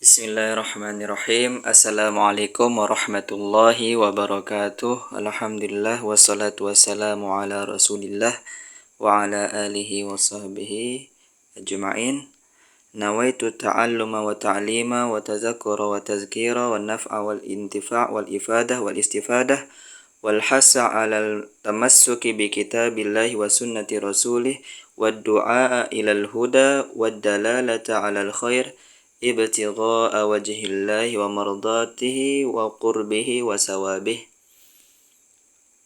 Bismillahirrahmanirrahim. Assalamualaikum warahmatullahi wabarakatuh. Alhamdulillah wassalatu wassalamu ala Rasulillah wa ala alihi wa sahbihi ajma'in. Nawaitu ta'alluma wa ta'lima wa tazakkura wa tazkira wa naf'a wal intifa' wal ifadah wal istifadah wal hasa 'alal tamassuki bi kitabillahi wa sunnati rasulih wad du'a ilal huda wad dalalata 'alal khair ibtigha'a wajhillahi wa mardatihi wa qurbihi wa sawabih.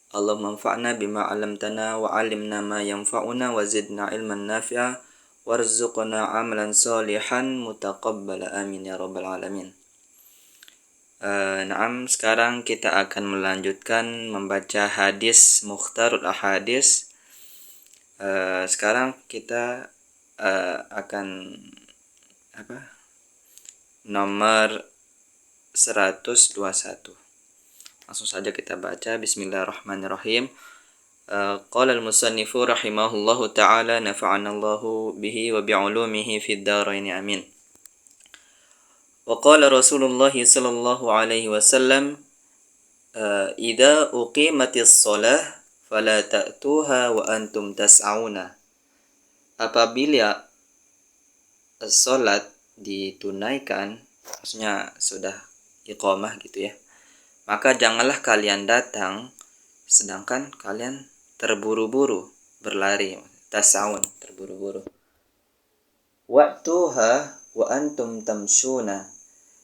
Allahumma anfa'na bima 'allamtana wa 'allimna ma yanfa'una wa zidna ilman nafi'a warzuqna 'amalan salihan mutaqabbala amin ya rabbal alamin. Naam, sekarang kita akan melanjutkan membaca hadis Mukhtarul Ahadis. Sekarang kita akan nomor 121. Langsung saja kita baca. Bismillahirrahmanirrahim. Qala al-musannifu rahimahullahu ta'ala nafa'anallahu bihi wa bi'ulumihi fid dharain amin. Wa qala Rasulullah sallallahu alaihi wasallam idza uqimatis shalah fala ta'tuha wa antum tas'auna. Apabila salat ditunaikan, maksudnya sudah iqamah gitu ya, maka janganlah kalian datang sedangkan kalian terburu-buru berlari, tasawun, terburu-buru. Waqtuha wa antum tamshuna,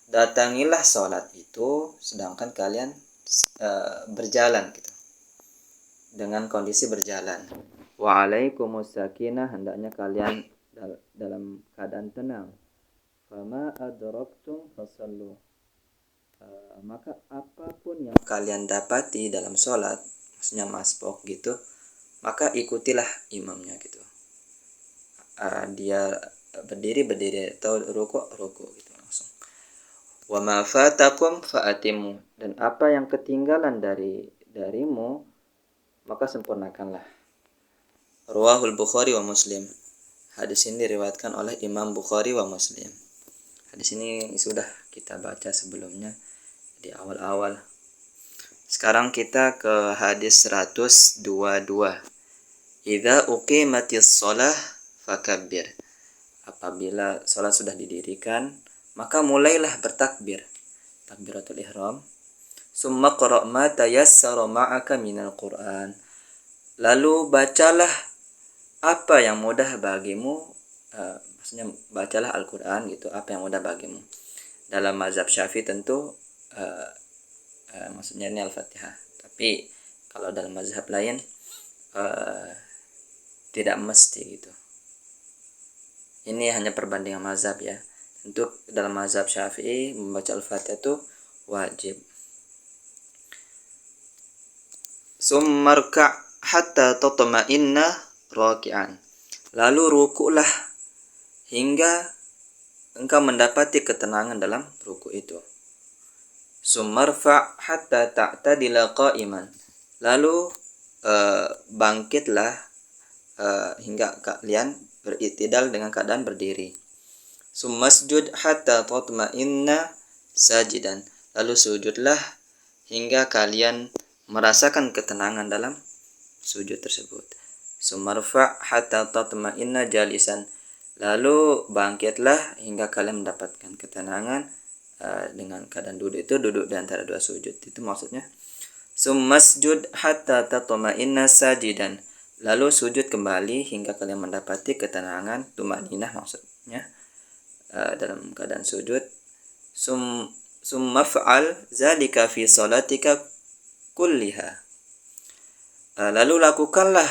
datangilah salat itu sedangkan kalian berjalan gitu, dengan kondisi berjalan. Wa alaikumus sakinah, hendaknya kalian dalam keadaan tenang. Fama adraktum fasallu, maka apapun yang kalian dapati dalam sholat, maksudnya masbuk gitu, maka ikutilah imamnya gitu. Dia berdiri atau rukuk gitu langsung. Wa ma fatakum fa'atimu, dan apa yang ketinggalan darimu maka sempurnakanlah. Ruwahul Bukhari wa Muslim. Hadis ini diriwayatkan oleh Imam Bukhari wa Muslim. Hadis ini sudah kita baca sebelumnya di awal-awal. Sekarang kita ke hadis 122. Idza uqimatis shalah fakabbir. Apabila salat sudah didirikan, maka mulailah bertakbir, takbiratul ihram. Summa qra' ma tayassara ma'aka minal Qur'an. Lalu bacalah apa yang mudah bagimu, maksudnya bacalah Al-Quran gitu, apa yang mudah bagimu. Dalam mazhab Syafi'i tentu maksudnya ini Al-Fatihah, tapi kalau dalam mazhab lain tidak mesti gitu. Ini hanya perbandingan mazhab ya. Untuk dalam mazhab Syafi'i membaca Al-Fatihah itu wajib. Summarka' hatta tatma'inna raki'an. Lalu rukuklah hingga engkau mendapati ketenangan dalam ruku itu. Summarfa' hatta ta'tadila qa'iman. Lalu bangkitlah hingga kalian beriktidal dengan keadaan berdiri. Summasjud hatta tatma'inna sajidan. Lalu sujudlah hingga kalian merasakan ketenangan dalam sujud tersebut. Sumarfa' hatta tatma'inna jalisan. Lalu bangkitlah hingga kalian mendapatkan ketenangan dengan keadaan duduk itu, duduk di antara dua sujud. Itu maksudnya. Summasjud hatta tatma'inna sajidan. Lalu sujud kembali hingga kalian mendapati ketenangan, tumaninah maksudnya dalam keadaan sujud. Summaf'al zalika fi salatika kulliha. Lalu lakukanlah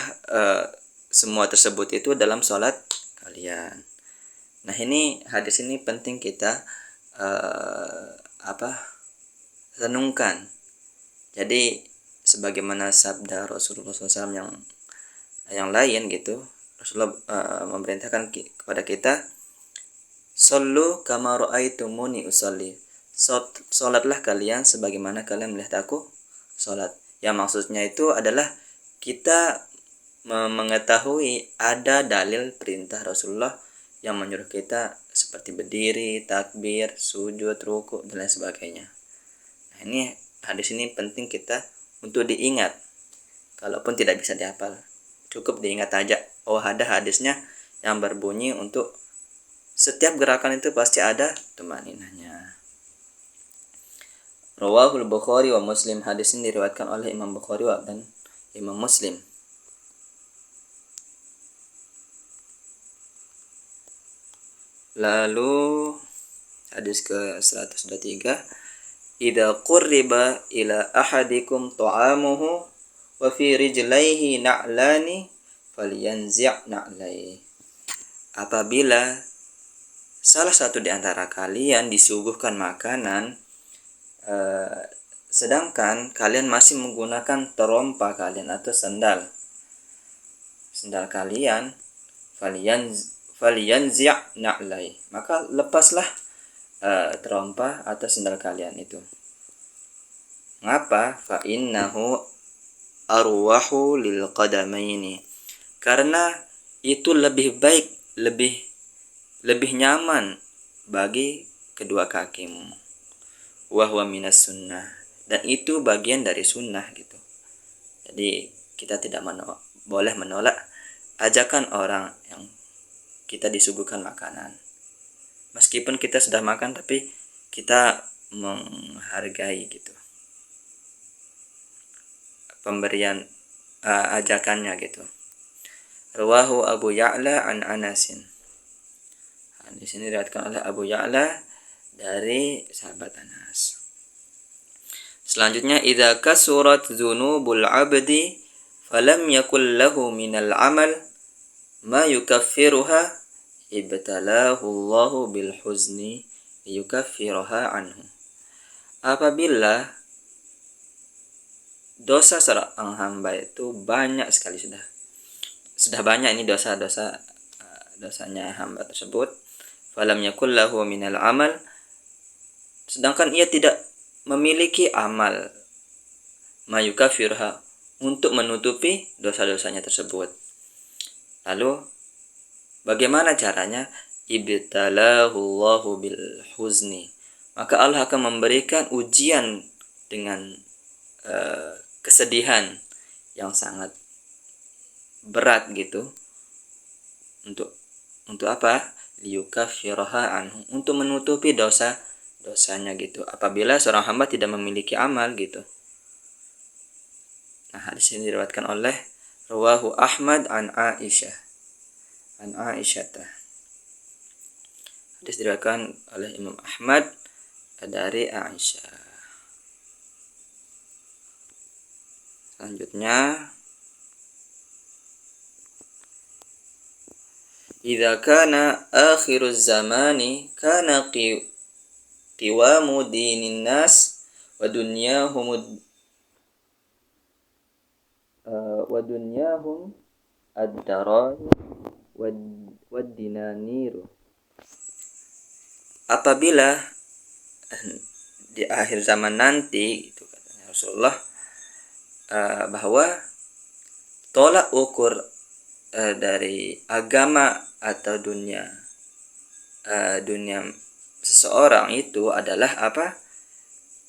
semua tersebut itu dalam sholat kalian. Nah, ini hadis ini penting kita renungkan. Jadi sebagaimana sabda Rasulullah SAW yang lain gitu, Rasulullah memerintahkan kepada kita, "Shallu kama ra'aitumuni usolli." Sholatlah kalian sebagaimana kalian melihat aku sholat. Yang maksudnya itu adalah kita mengetahui ada dalil perintah Rasulullah yang menyuruh kita seperti berdiri, takbir, sujud, ruku, dan lain sebagainya. Nah, ini hadis ini penting kita untuk diingat. Kalaupun tidak bisa dihafal, cukup diingat aja. Oh, ada hadisnya yang berbunyi untuk setiap gerakan itu pasti ada tumaninahnya. Rawahul Bukhari wa Muslim. Hadis ini diriwayatkan oleh Imam Bukhari dan Imam Muslim. Lalu hadis ke-123, idza qurriba ila ahadikum ta'amuhu wa fi rijlaihi na'lani falyanzi' na'lai. Apabila salah satu di antara kalian disuguhkan makanan, sedangkan kalian masih menggunakan terompa kalian atau sandal kalian, falyanzi' na'lai, maka lepaslah terompa atau sandal kalian itu. Mengapa? Fa innahu arwahu lil qadamaini, karena itu lebih baik, lebih nyaman bagi kedua kakimu. Wa huwa minas sunnah, dan itu bagian dari sunnah gitu. Jadi kita tidak boleh menolak ajakan orang yang kita disuguhkan makanan. Meskipun kita sudah makan, tapi kita menghargai gitu pemberian ajakannya gitu. Rawahu Abu Ya'la an Anasin. Di sini diriwayatkan oleh Abu Ya'la dari sahabat Anas. Selanjutnya, idza kasurat dzunubul 'abdi falam yakul lahu minal 'amal ma yukaffiruha ibtalahu Allahu bil huzni yukaffiruha anhu. Apabila dosa seorang hamba itu banyak sekali, sudah banyak ini dosanya hamba tersebut, falam yakul lahu minal amal, sedangkan ia tidak memiliki amal mayukafirha, untuk menutupi dosa-dosanya tersebut. Lalu bagaimana caranya? Ibtalahu Allahu bil huzni, maka Allah akan memberikan ujian dengan kesedihan yang sangat berat gitu. Untuk apa? Liyukaffiraha anhu, untuk menutupi dosanya gitu, apabila seorang hamba tidak memiliki amal gitu. Nah, hadis ini diriwayatkan oleh rawahu Ahmad an Aisyah. Hadis diriwayatkan oleh Imam Ahmad dari Aisyah. Selanjutnya, idza kana akhiruz zamani kana qiwamu dinin nas wa dunyahum ad-darahim wad dinaniru. Apabila di akhir zaman nanti, itu katanya Rasulullah, bahwa tolak ukur dari agama atau dunia seseorang itu adalah apa?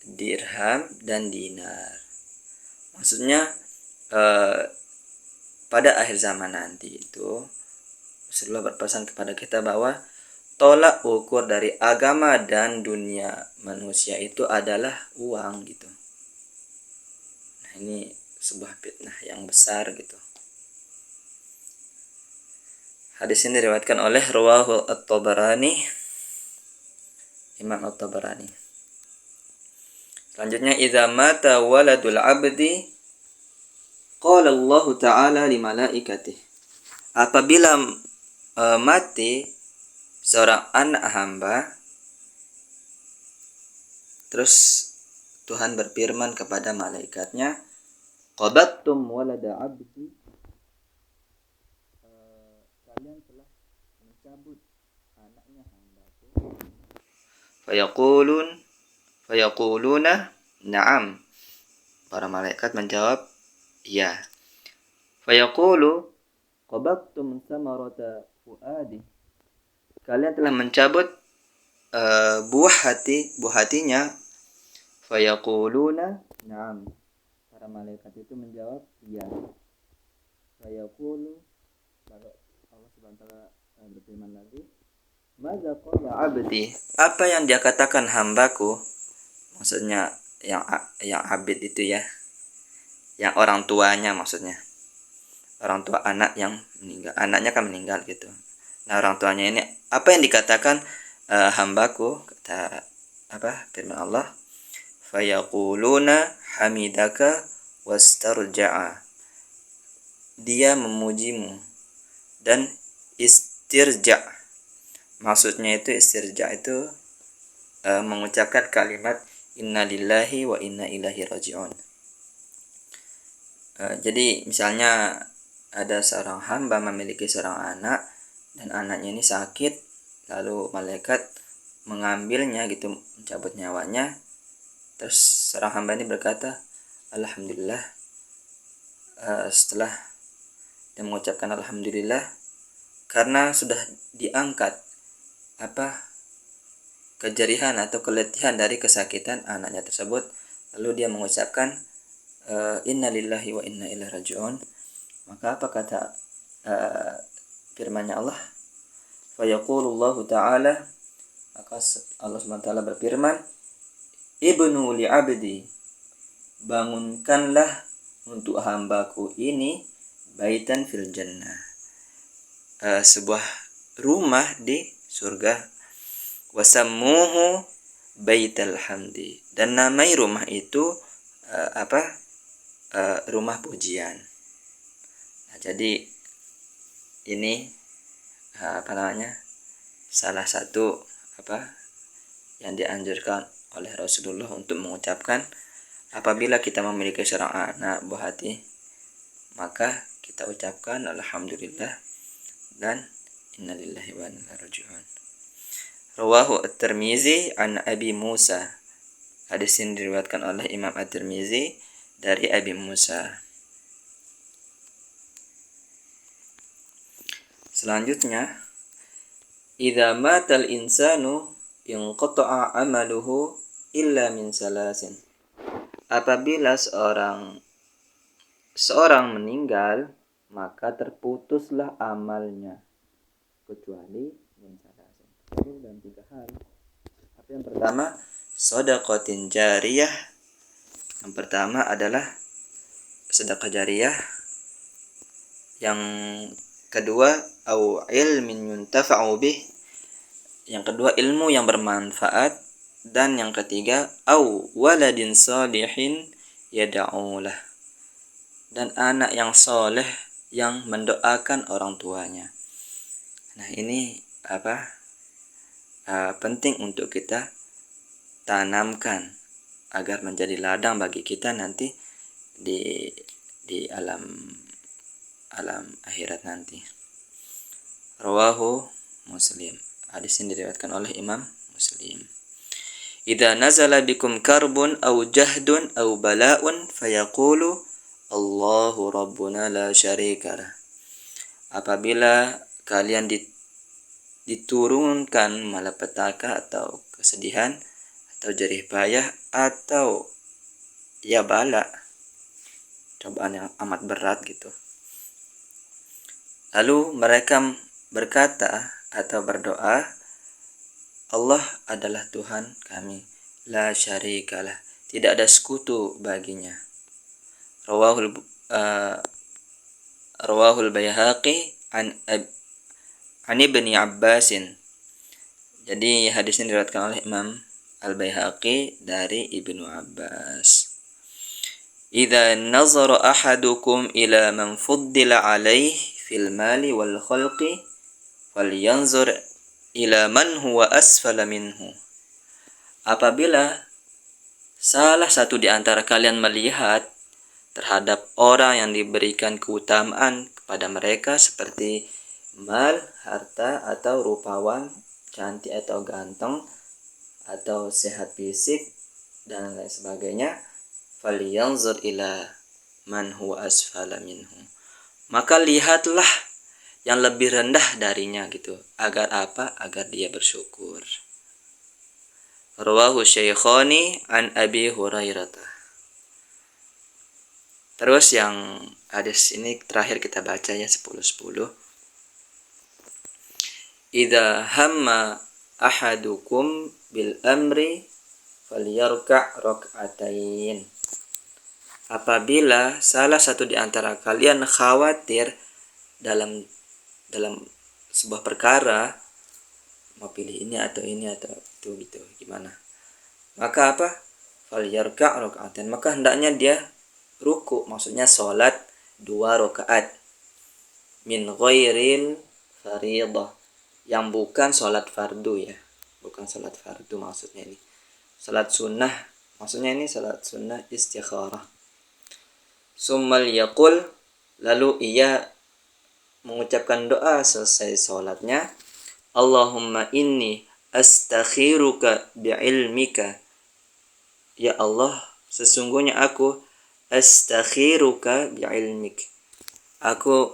Dirham dan dinar. Maksudnya pada akhir zaman nanti itu Rasulullah berpesan kepada kita bahwa tolak ukur dari agama dan dunia manusia itu adalah uang gitu. Nah, ini sebuah fitnah yang besar gitu. Hadis ini diriwayatkan oleh rawahu At-Tabarani, Imam At-Tabarani. Selanjutnya, idza mata waladul 'abdi qala Allah Ta'ala li malaikatih. Apabila mati seorang anak hamba, terus Tuhan berfirman kepada malaikatnya, qabattum walada 'abdi, kalian telah mencabut anaknya hambaku. Fayaquluna na'am. Para malaikat menjawab, ya. Fayaqulu qabattum samarata fuadi, kalian telah mencabut buah hatinya, fayaquluna na'am, para malaikat itu menjawab iya. Fayaqulu, lalu Allah Subhanahu wa taala berfirman lagi, madza qala abdi, apa yang dia katakan hambaku, maksudnya yang abid itu ya, yang orang tuanya, maksudnya orang tua anak yang meninggal, anaknya kan meninggal gitu. Nah, orang tuanya ini apa yang dikatakan hambaku, kata firman Allah, fayaquluna hamidaka wastarja'a, dia memujimu dan istirja. Maksudnya itu istirja itu mengucapkan kalimat innalillahi wa inna ilaihi raji'un. Jadi misalnya ada seorang hamba memiliki seorang anak dan anaknya ini sakit, lalu malaikat mengambilnya gitu, mencabut nyawanya. Terus seorang hamba ini berkata, alhamdulillah, setelah dia mengucapkan alhamdulillah karena sudah diangkat kejerihan atau keletihan dari kesakitan anaknya tersebut, lalu dia mengucapkan innalillahi wa inna ilaihi raji'un. Maka apa kata firman-Nya Allah, fayaqulullahu ta'ala, maka Allah Subhanahu wa taala berfirman, ibnu li abdi, bangunkanlah untuk hambaku ini baitan fil jannah, sebuah rumah di surga, wasammuhu baital hamdi, dan namai rumah itu rumah pujian. Nah, jadi ini salah satu yang dianjurkan oleh Rasulullah untuk mengucapkan apabila kita memiliki seorang anak buah hati, maka kita ucapkan alhamdulillah dan innalillahi wa inna ilaihi raji'un. Rawahu At-Tirmizi an Abi Musa. Hadis ini diriwayatkan oleh Imam At-Tirmizi dari Abi Musa. Selanjutnya, idza matal insanu inqata'a amaluhu illa min salasin. Apabila seorang meninggal, maka terputuslah amalnya kecuali min salasin. Ini dalam 3 hal. Apa yang pertama? Shadaqatin jariyah. Yang pertama adalah sedekah jariyah. Yang kedua, au ilmin yuntafa'u bih. Yang kedua, ilmu yang bermanfaat. Dan yang ketiga, au waladin salihin yad'ulah, dan anak yang soleh yang mendoakan orang tuanya. Nah, ini penting untuk kita tanamkan agar menjadi ladang bagi kita nanti di alam akhirat nanti. Rawahu Muslim. Hadis ini diriwayatkan oleh Imam Muslim. Idza nazala bikum karbun aw jahdun aw bala'un fayaqulu Allahu rabbuna la syarikalah. Apabila kalian diturunkan malapetaka atau kesedihan atau jerih payah atau ya bala, cobaan yang amat berat gitu, lalu mereka berkata atau berdoa, Allah adalah Tuhan kami, la syarikalah, tidak ada sekutu baginya. Rawahul Baihaqi an Ibni Abbasin. Jadi hadis ini diriwayatkan oleh Imam Al-Baihaqi dari Ibnu Abbas. Idza nazara ahadukum ila man fuddila alaihi fil mali wal khalqi falyanzur ila man huwa asfala minhu. Apabila salah satu di antara kalian melihat terhadap orang yang diberikan keutamaan kepada mereka seperti mal, harta, atau rupawan, cantik atau ganteng, atau sehat fisik dan lain sebagainya, falyanzur ila man huwa asfala minhu, maka lihatlah yang lebih rendah darinya gitu. Agar apa? Agar dia bersyukur. Rawahu Syaikhani an Abi Hurairah. Terus yang hadis ini terakhir kita baca ya 10-10. Idza hamma ahadukum bil amri falyarka' rak'atain. Apabila salah satu di antara kalian khawatir dalam sebuah perkara, mau pilih ini atau itu gitu, gimana? Maka apa? Falyarka' rak'atain. Maka hendaknya dia ruku, maksudnya sholat 2 rakaat min ghairil fariidah, yang bukan sholat fardu ya, bukan sholat fardu maksudnya ini, sholat sunnah, maksudnya ini sholat sunnah istikharah. Summal yaqul, lalu ia mengucapkan doa selesai sholatnya, Allahumma inni astakhiruka bi'ilmika, ya Allah sesungguhnya aku astakhiruka bi'ilmik, aku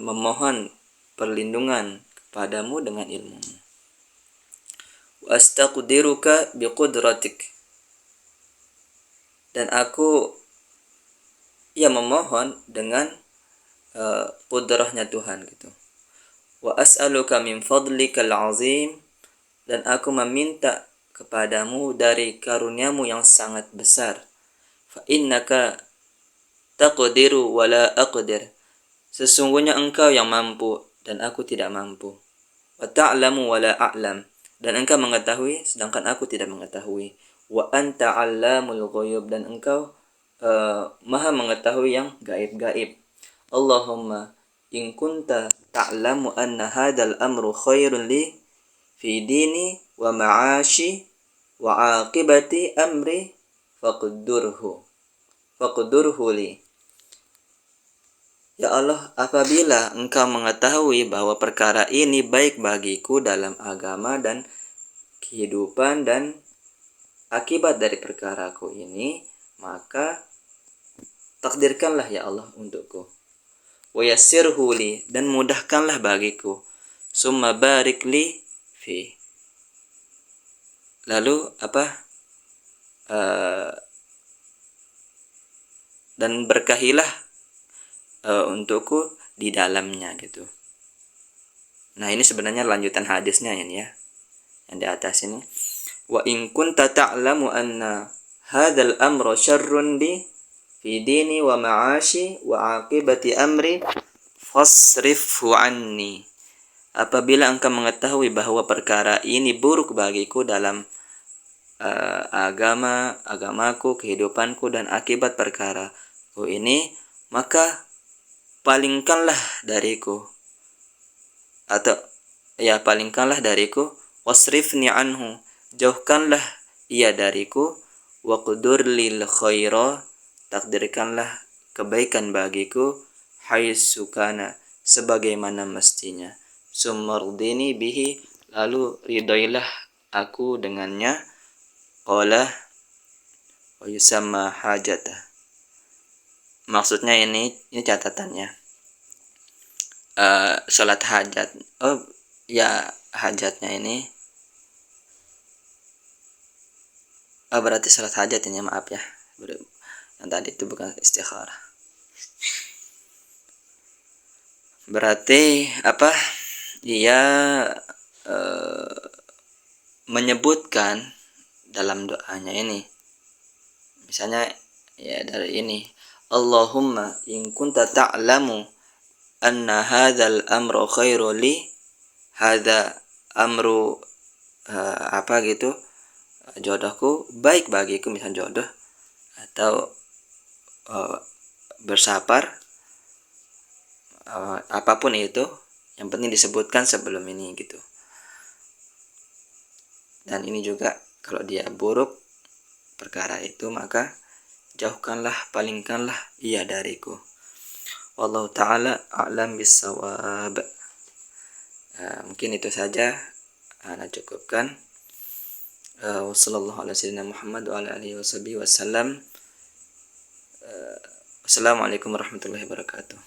memohon perlindungan kepadamu dengan ilmumu. Wa astaqdiruka biqudratik, dan aku memohon dengan qudrahnya Tuhan gitu. Wa as'aluka min fadlikal azim, dan aku meminta kepadamu dari karuniamu yang sangat besar. Fa innaka taqdiru wa la aqdir, sesungguhnya engkau yang mampu dan aku tidak mampu. Wa ta'lamu wa la a'lam, dan engkau mengetahui sedangkan aku tidak mengetahui. Wa anta 'allamul ghuyub, dan engkau maha mengetahui yang gaib-gaib. Allahumma in kunta ta'lamu anna hadzal amru khairun li fi dini wa ma'ashi wa 'aqibati amri faqdurhu li. Ya Allah, apabila engkau mengetahui bahwa perkara ini baik bagiku dalam agama dan kehidupan dan akibat dari perkaraku ini, maka takdirkanlah ya Allah untukku. Wa yassirhu li, dan mudahkanlah bagiku. Summa barik li fi, lalu dan berkahilah untukku di dalamnya gitu. Nah, ini sebenarnya lanjutan hadisnya ini ya, yang di atas ini. Wa in kunta ta'lamu anna hadzal amra syarrun li fi dini wa ma'ashi wa 'aqibati amri fasrifhu anni. Apabila engkau mengetahui bahwa perkara ini buruk bagiku dalam agamaku, kehidupanku dan akibat perkaraku ini, maka palingkanlah dariku wasrifni anhu, jauhkanlah ia dariku, waqdur lil khaira, takdirkanlah kebaikan bagiku, haitsu kana, sebagaimana mestinya, sumardini bihi, lalu ridailah aku dengannya, qala wa yusamma hajatah. Maksudnya ini catatannya, sholat hajat. Oh ya, hajatnya ini berarti sholat hajat ini, maaf ya, yang tadi itu bukan istikharah. Berarti ia menyebutkan dalam doanya ini, misalnya ya dari ini, Allahumma in kunta ta'lamu anna hadzal amru khairu li, hadza amru jodohku baik bagiku, misal jodoh atau bersapar, apapun itu, yang penting disebutkan sebelum ini gitu. Dan ini juga kalau dia buruk perkara itu, maka jauhkanlah, palingkanlah ia dariku. Wallahu ta'ala a'lam bissawab. Mungkin itu saja ana cukupkan. Wassallallahu ala sayyidina Muhammad wa ala alihi wasallam. Assalamualaikum warahmatullahi wabarakatuh.